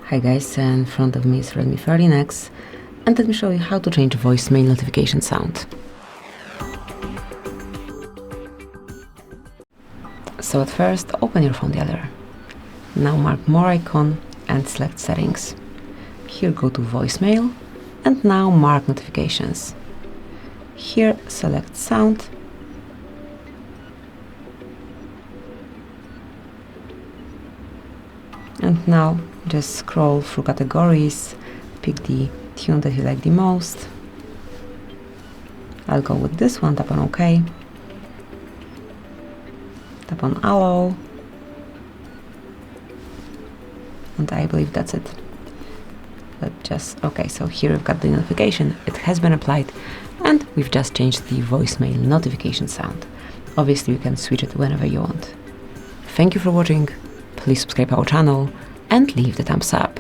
Hi guys, in front of me is Redmi 13x, and let me show you how to change voicemail notification sound. So at first, open your phone dialer. Now mark more icon and select settings. Here go to voicemail and now mark notifications. Here select sound. And now just scroll through categories, pick the tune that you like the most. I'll go with this one, tap on OK. Tap on Allow. And I believe that's it. Okay, so here we've got the notification, it has been applied, and we've just changed the voicemail notification sound. Obviously you can switch it whenever you want. Thank you for watching, please subscribe our channel and leave the thumbs up.